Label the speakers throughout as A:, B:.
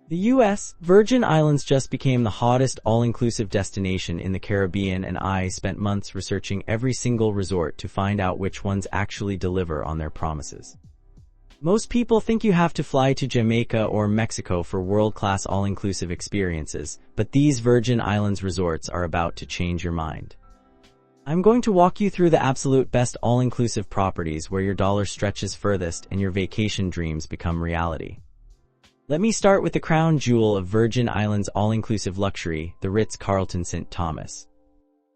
A: The U.S. Virgin Islands just became the hottest all-inclusive destination in the Caribbean, and I spent months researching every single resort to find out which ones actually deliver on their promises. Most people think you have to fly to Jamaica or Mexico for world-class all-inclusive experiences, but these Virgin Islands resorts are about to change your mind. I'm going to walk you through the absolute best all-inclusive properties where your dollar stretches furthest and your vacation dreams become reality. Let me start with the crown jewel of Virgin Islands all-inclusive luxury, the Ritz-Carlton St.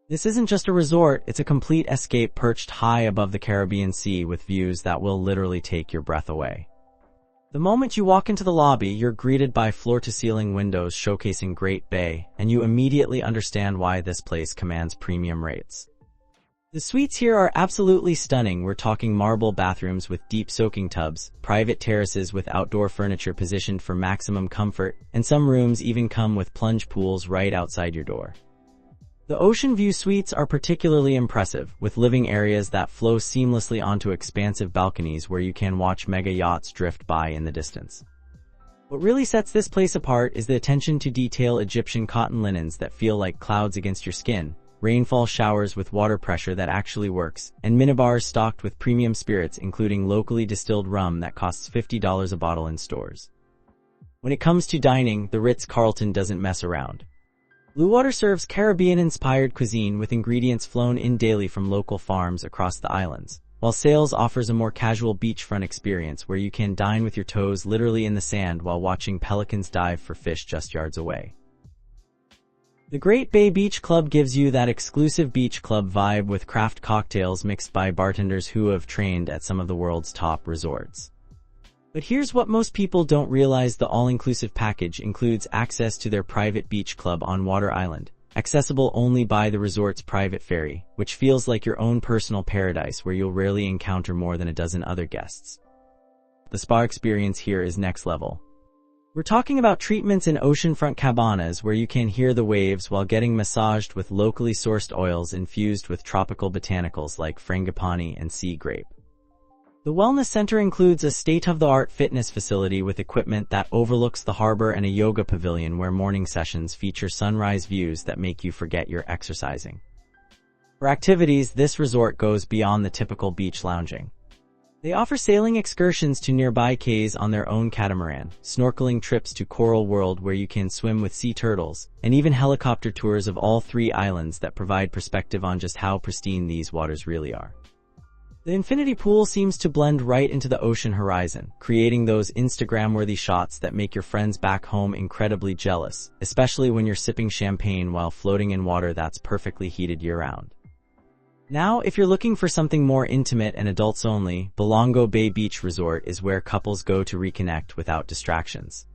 A: This isn't just a resort, it's a complete escape perched high above the Caribbean Sea with views that will literally take your breath away. The moment you walk into the lobby, you're greeted by floor-to-ceiling windows showcasing Great Bay, and you immediately understand why this place commands premium rates. The suites here are absolutely stunning. We're talking marble bathrooms with deep soaking tubs, private terraces with outdoor furniture positioned for maximum comfort, and some rooms even come with plunge pools right outside your door. The ocean view suites are particularly impressive, with living areas that flow seamlessly onto expansive balconies where you can watch mega yachts drift by in the distance. What really sets this place apart is the attention to detail: Egyptian cotton linens that feel like clouds against your skin, rainfall showers with water pressure that actually works, and minibars stocked with premium spirits including locally distilled rum that costs $50 a bottle in stores. When it comes to dining, the Ritz-Carlton doesn't mess around. Blue Water serves Caribbean-inspired cuisine with ingredients flown in daily from local farms across the islands, while Sails offers a more casual beachfront experience where you can dine with your toes literally in the sand while watching pelicans dive for fish just yards away. The Great Bay Beach Club gives you that exclusive beach club vibe with craft cocktails mixed by bartenders who have trained at some of the world's top resorts. But here's what most people don't realize: the all-inclusive package includes access to their private beach club on Water Island, accessible only by the resort's private ferry, which feels like your own personal paradise where you'll rarely encounter more than a dozen other guests. The spa experience here is next level. We're talking about treatments in oceanfront cabanas where you can hear the waves while getting massaged with locally sourced oils infused with tropical botanicals like frangipani and sea grape. The wellness center includes a state-of-the-art fitness facility with equipment that overlooks the harbor and a yoga pavilion where morning sessions feature sunrise views that make you forget you're exercising. For activities, this resort goes beyond the typical beach lounging. They offer sailing excursions to nearby cays on their own catamaran, snorkeling trips to Coral World where you can swim with sea turtles, and even helicopter tours of all three islands that provide perspective on just how pristine these waters really are. The infinity pool seems to blend right into the ocean horizon, creating those Instagram-worthy shots that make your friends back home incredibly jealous, especially when you're sipping champagne while floating in water that's perfectly heated year-round. Now, if you're looking for something more intimate and adults only, Bolongo Bay Beach Resort is where couples go to reconnect without distractions.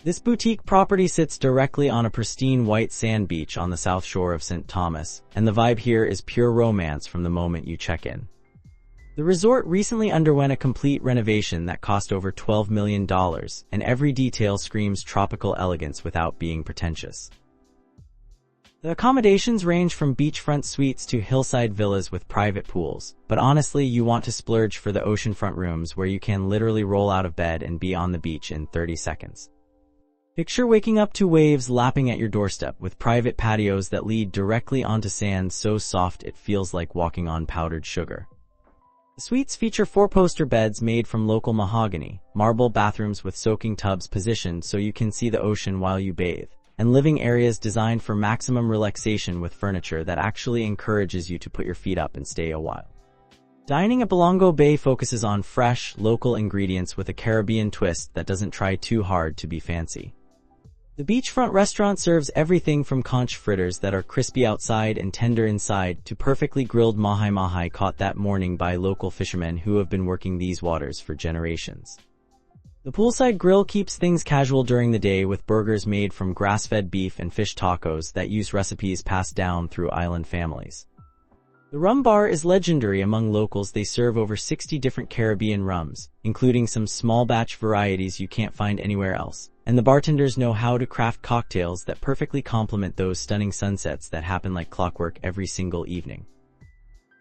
A: This boutique property sits directly on a pristine white sand beach on the south shore of St. Thomas, and the vibe here is pure romance from the moment you check in. The resort recently underwent a complete renovation that cost over $12 million, and every detail screams tropical elegance without being pretentious. The accommodations range from beachfront suites to hillside villas with private pools, but honestly, you want to splurge for the oceanfront rooms where you can literally roll out of bed and be on the beach in 30 seconds. Picture waking up to waves lapping at your doorstep with private patios that lead directly onto sand so soft it feels like walking on powdered sugar. The suites feature 4-poster beds made from local mahogany, marble bathrooms with soaking tubs positioned so you can see the ocean while you bathe, and living areas designed for maximum relaxation with furniture that actually encourages you to put your feet up and stay a while. Dining at Bolongo Bay focuses on fresh, local ingredients with a Caribbean twist that doesn't try too hard to be fancy. The beachfront restaurant serves everything from conch fritters that are crispy outside and tender inside to perfectly grilled mahi-mahi caught that morning by local fishermen who have been working these waters for generations. The poolside grill keeps things casual during the day with burgers made from grass-fed beef and fish tacos that use recipes passed down through island families. The rum bar is legendary among locals. They serve over 60 different Caribbean rums, including some small batch varieties you can't find anywhere else, and the bartenders know how to craft cocktails that perfectly complement those stunning sunsets that happen like clockwork every single evening.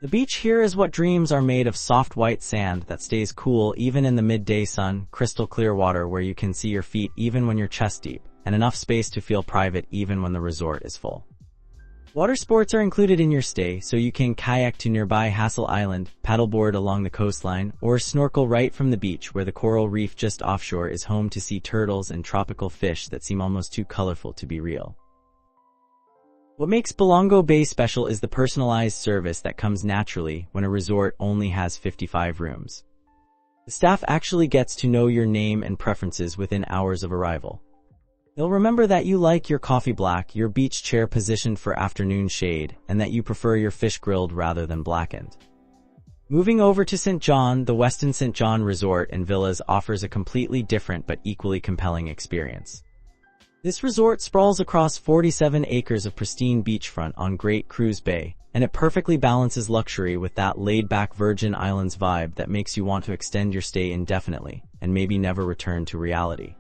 A: The beach here is what dreams are made of: soft white sand that stays cool even in the midday sun, crystal clear water where you can see your feet even when you're chest deep, and enough space to feel private even when the resort is full. Water sports are included in your stay, so you can kayak to nearby Hassel Island, paddleboard along the coastline, or snorkel right from the beach where the coral reef just offshore is home to sea turtles and tropical fish that seem almost too colorful to be real. What makes Bolongo Bay special is the personalized service that comes naturally when a resort only has 55 rooms. The staff actually gets to know your name and preferences within hours of arrival. They'll remember that you like your coffee black, your beach chair positioned for afternoon shade, and that you prefer your fish grilled rather than blackened. Moving over to St. John, the Westin St. John Resort and Villas offers a completely different but equally compelling experience. This resort sprawls across 47 acres of pristine beachfront on Great Cruise Bay, and it perfectly balances luxury with that laid-back Virgin Islands vibe that makes you want to extend your stay indefinitely, and maybe never return to reality.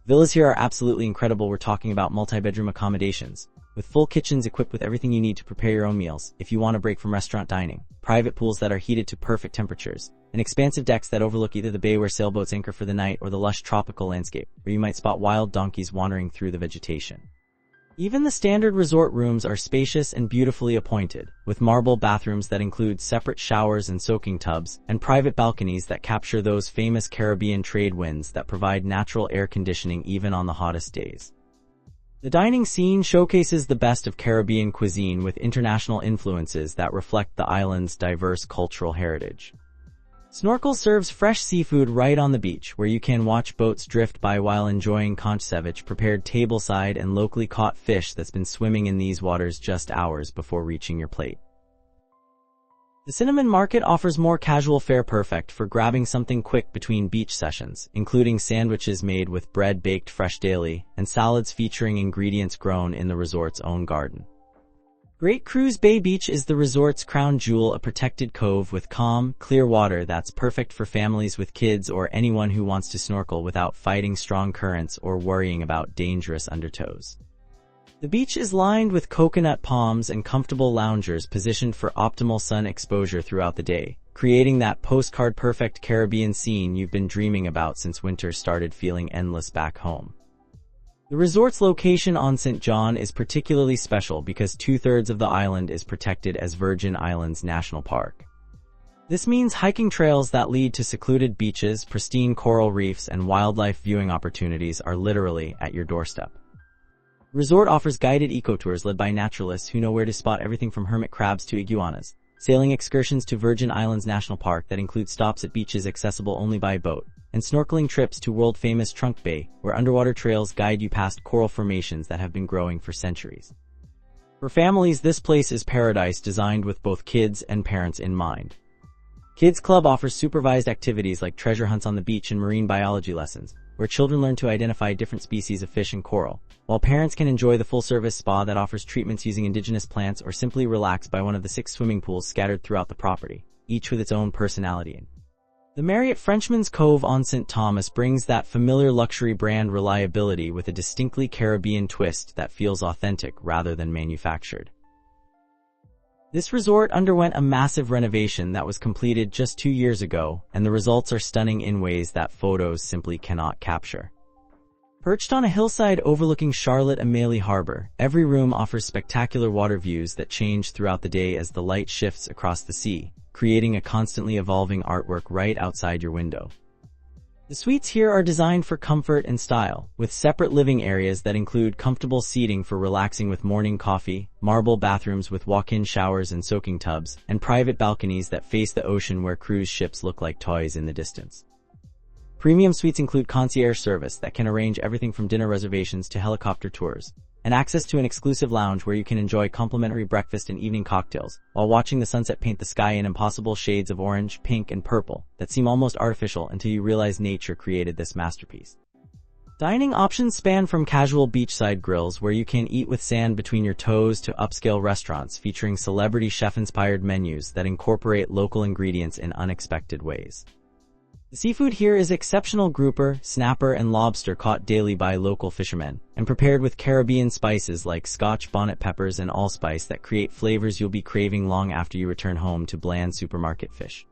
A: Villas here are absolutely incredible. We're talking about multi-bedroom accommodations, with full kitchens equipped with everything you need to prepare your own meals if you want a break from restaurant dining, private pools that are heated to perfect temperatures, and expansive decks that overlook either the bay where sailboats anchor for the night or the lush tropical landscape, where you might spot wild donkeys wandering through the vegetation. Even the standard resort rooms are spacious and beautifully appointed, with marble bathrooms that include separate showers and soaking tubs, and private balconies that capture those famous Caribbean trade winds that provide natural air conditioning even on the hottest days. The dining scene showcases the best of Caribbean cuisine with international influences that reflect the island's diverse cultural heritage. Snorkel serves fresh seafood right on the beach, where you can watch boats drift by while enjoying conch ceviche, prepared tableside and locally caught fish that's been swimming in these waters just hours before reaching your plate. The Cinnamon Market offers more casual fare, perfect for grabbing something quick between beach sessions, including sandwiches made with bread baked fresh daily, and salads featuring ingredients grown in the resort's own garden. Great Cruise Bay Beach is the resort's crown jewel, a protected cove with calm, clear water that's perfect for families with kids or anyone who wants to snorkel without fighting strong currents or worrying about dangerous undertows. The beach is lined with coconut palms and comfortable loungers positioned for optimal sun exposure throughout the day, creating that postcard-perfect Caribbean scene you've been dreaming about since winter started feeling endless back home. The resort's location on St. John is particularly special because 2/3 of the island is protected as Virgin Islands National Park. This means hiking trails that lead to secluded beaches, pristine coral reefs, and wildlife viewing opportunities are literally at your doorstep. The resort offers guided eco-tours led by naturalists who know where to spot everything from hermit crabs to iguanas, sailing excursions to Virgin Islands National Park that include stops at beaches accessible only by boat, and snorkeling trips to world-famous Trunk Bay, where underwater trails guide you past coral formations that have been growing for centuries. For families, this place is paradise, designed with both kids and parents in mind. Kids Club offers supervised activities like treasure hunts on the beach and marine biology lessons, where children learn to identify different species of fish and coral, while parents can enjoy the full-service spa that offers treatments using indigenous plants or simply relax by one of the 6 swimming pools scattered throughout the property, each with its own personality. The Marriott Frenchman's Cove on St. Thomas brings that familiar luxury brand reliability with a distinctly Caribbean twist that feels authentic rather than manufactured. This resort underwent a massive renovation that was completed just 2 years ago, and the results are stunning in ways that photos simply cannot capture. Perched on a hillside overlooking Charlotte Amalie Harbor, every room offers spectacular water views that change throughout the day as the light shifts across the sea, creating a constantly evolving artwork right outside your window. The suites here are designed for comfort and style, with separate living areas that include comfortable seating for relaxing with morning coffee, marble bathrooms with walk-in showers and soaking tubs, and private balconies that face the ocean where cruise ships look like toys in the distance. Premium suites include concierge service that can arrange everything from dinner reservations to helicopter tours, and access to an exclusive lounge where you can enjoy complimentary breakfast and evening cocktails, while watching the sunset paint the sky in impossible shades of orange, pink, and purple that seem almost artificial until you realize nature created this masterpiece. Dining options span from casual beachside grills where you can eat with sand between your toes to upscale restaurants featuring celebrity chef-inspired menus that incorporate local ingredients in unexpected ways. The seafood here is exceptional grouper, snapper, and lobster caught daily by local fishermen, and prepared with Caribbean spices like Scotch bonnet peppers and allspice that create flavors you'll be craving long after you return home to bland supermarket fish.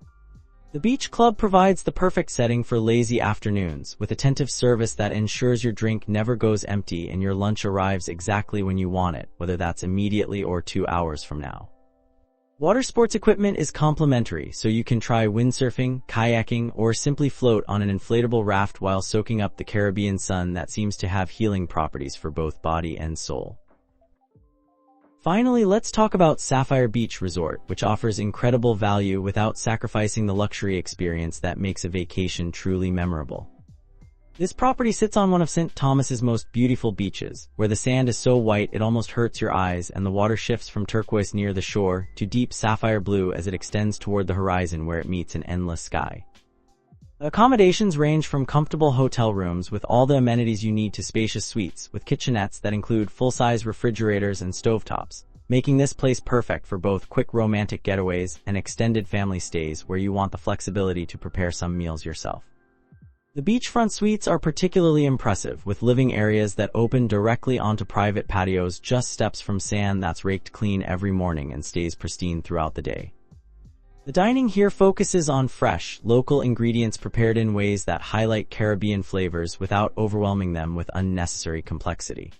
A: The beach club provides the perfect setting for lazy afternoons, with attentive service that ensures your drink never goes empty and your lunch arrives exactly when you want it, whether that's immediately or 2 hours from now. Water sports equipment is complimentary, so you can try windsurfing, kayaking, or simply float on an inflatable raft while soaking up the Caribbean sun that seems to have healing properties for both body and soul. Finally, let's talk about Sapphire Beach Resort, which offers incredible value without sacrificing the luxury experience that makes a vacation truly memorable. This property sits on one of St. Thomas's most beautiful beaches, where the sand is so white it almost hurts your eyes and the water shifts from turquoise near the shore to deep sapphire blue as it extends toward the horizon where it meets an endless sky. The accommodations range from comfortable hotel rooms with all the amenities you need to spacious suites with kitchenettes that include full-size refrigerators and stovetops, making this place perfect for both quick romantic getaways and extended family stays where you want the flexibility to prepare some meals yourself. The beachfront suites are particularly impressive, with living areas that open directly onto private patios just steps from sand that's raked clean every morning and stays pristine throughout the day. The dining here focuses on fresh, local ingredients prepared in ways that highlight Caribbean flavors without overwhelming them with unnecessary complexity.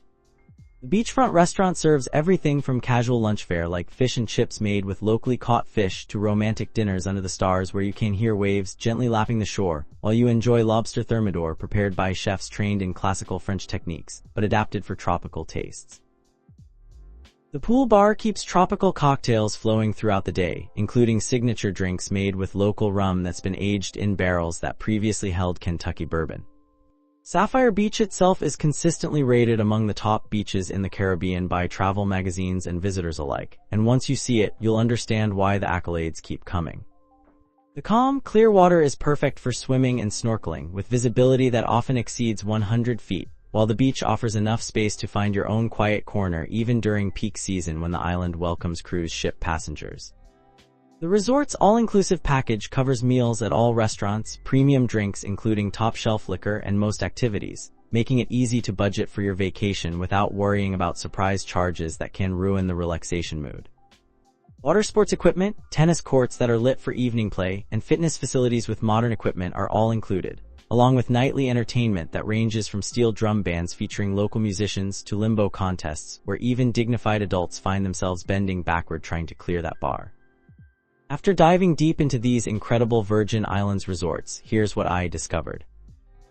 A: The beachfront restaurant serves everything from casual lunch fare like fish and chips made with locally caught fish to romantic dinners under the stars where you can hear waves gently lapping the shore, while you enjoy lobster thermidor prepared by chefs trained in classical French techniques, but adapted for tropical tastes. The pool bar keeps tropical cocktails flowing throughout the day, including signature drinks made with local rum that's been aged in barrels that previously held Kentucky bourbon. Sapphire Beach itself is consistently rated among the top beaches in the Caribbean by travel magazines and visitors alike, and once you see it, you'll understand why the accolades keep coming. The calm, clear water is perfect for swimming and snorkeling, with visibility that often exceeds 100 feet, while the beach offers enough space to find your own quiet corner even during peak season when the island welcomes cruise ship passengers. The resort's all-inclusive package covers meals at all restaurants, premium drinks including top-shelf liquor, and most activities, making it easy to budget for your vacation without worrying about surprise charges that can ruin the relaxation mood. Water sports equipment, tennis courts that are lit for evening play, and fitness facilities with modern equipment are all included, along with nightly entertainment that ranges from steel drum bands featuring local musicians to limbo contests where even dignified adults find themselves bending backward trying to clear that bar. After diving deep into these incredible Virgin Islands resorts, here's what I discovered.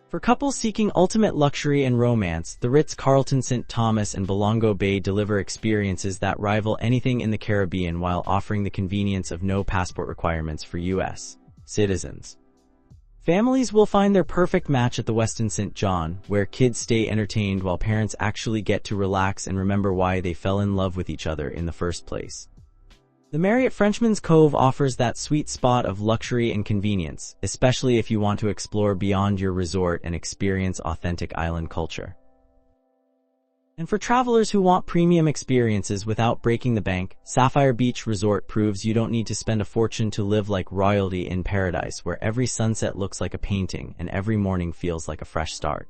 A: For couples seeking ultimate luxury and romance, the Ritz-Carlton St. Thomas and Bolongo Bay deliver experiences that rival anything in the Caribbean while offering the convenience of no passport requirements for U.S. citizens. Families will find their perfect match at the Westin St. John, where kids stay entertained while parents actually get to relax and remember why they fell in love with each other in the first place. The Marriott Frenchman's Cove offers that sweet spot of luxury and convenience, especially if you want to explore beyond your resort and experience authentic island culture. And for travelers who want premium experiences without breaking the bank, Sapphire Beach Resort proves you don't need to spend a fortune to live like royalty in paradise where every sunset looks like a painting and every morning feels like a fresh start.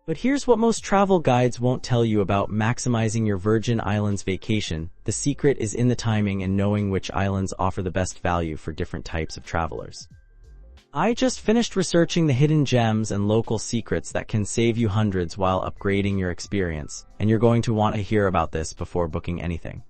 A: But here's what most travel guides won't tell you about maximizing your Virgin Islands vacation. The secret is in the timing and knowing which islands offer the best value for different types of travelers. I just finished researching the hidden gems and local secrets that can save you hundreds while upgrading your experience, and you're going to want to hear about this before booking anything.